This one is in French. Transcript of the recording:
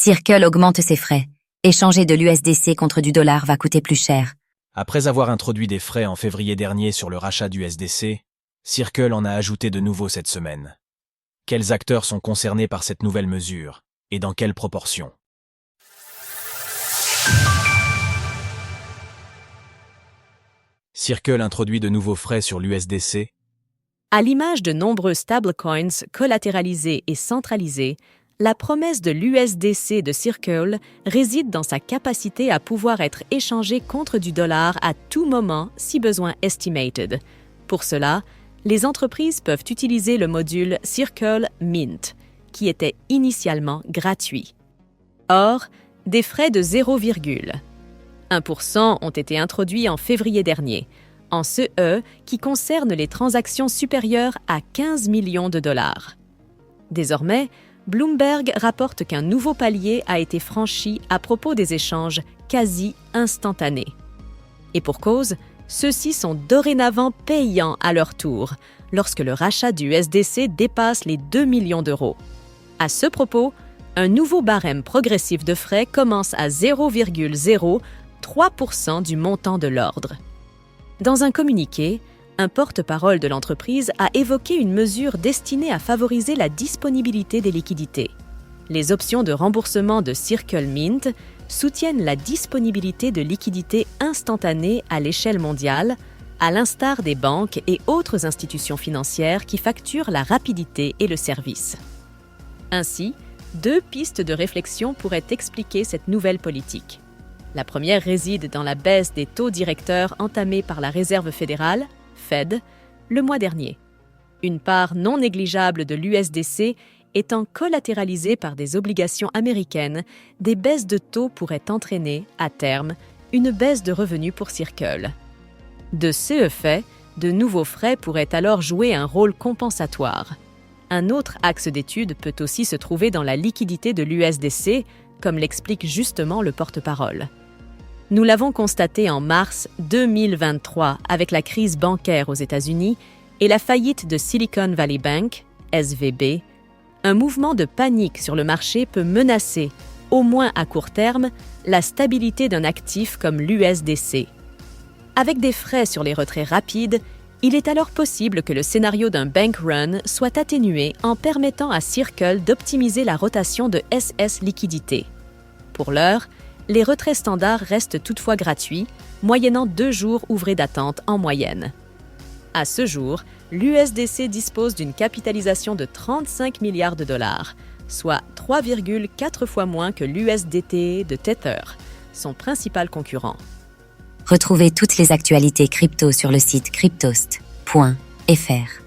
Circle augmente ses frais. Échanger de l'USDC contre du dollar va coûter plus cher. Après avoir introduit des frais en février dernier sur le rachat d'USDC, Circle en a ajouté de nouveaux cette semaine. Quels acteurs sont concernés par cette nouvelle mesure et dans quelles proportions? Circle introduit de nouveaux frais sur l'USDC. À l'image de nombreux stablecoins collatéralisés et centralisés, la promesse de l'USDC de Circle réside dans sa capacité à pouvoir être échangé contre du dollar à tout moment si besoin estimated. Pour cela, les entreprises peuvent utiliser le module Circle Mint, qui était initialement gratuit. Or, des frais de 0,1% ont été introduits en février dernier, en CE qui concerne les transactions supérieures à 15 millions de dollars. Désormais, Bloomberg rapporte qu'un nouveau palier a été franchi à propos des échanges quasi instantanés. Et pour cause, ceux-ci sont dorénavant payants à leur tour, lorsque le rachat du USDC dépasse les 2 millions d'euros. À ce propos, un nouveau barème progressif de frais commence à 0,03% du montant de l'ordre. Dans un communiqué, un porte-parole de l'entreprise a évoqué une mesure destinée à favoriser la disponibilité des liquidités. Les options de remboursement de Circle Mint soutiennent la disponibilité de liquidités instantanées à l'échelle mondiale, à l'instar des banques et autres institutions financières qui facturent la rapidité et le service. Ainsi, 2 pistes de réflexion pourraient expliquer cette nouvelle politique. La première réside dans la baisse des taux directeurs entamés par la Réserve fédérale, Fed, le mois dernier. Une part non négligeable de l'USDC étant collatéralisée par des obligations américaines, des baisses de taux pourraient entraîner, à terme, une baisse de revenus pour Circle. De ce fait, de nouveaux frais pourraient alors jouer un rôle compensatoire. Un autre axe d'étude peut aussi se trouver dans la liquidité de l'USDC, comme l'explique justement le porte-parole. Nous l'avons constaté en mars 2023 avec la crise bancaire aux États-Unis et la faillite de Silicon Valley Bank, SVB. Un mouvement de panique sur le marché peut menacer, au moins à court terme, la stabilité d'un actif comme l'USDC. Avec des frais sur les retraits rapides, il est alors possible que le scénario d'un bank run soit atténué en permettant à Circle d'optimiser la rotation de SS liquidités. Pour l'heure, les retraits standards restent toutefois gratuits, moyennant 2 jours ouvrés d'attente en moyenne. À ce jour, l'USDC dispose d'une capitalisation de 35 milliards de dollars, soit 3,4 fois moins que l'USDT de Tether, son principal concurrent. Retrouvez toutes les actualités crypto sur le site cryptost.fr.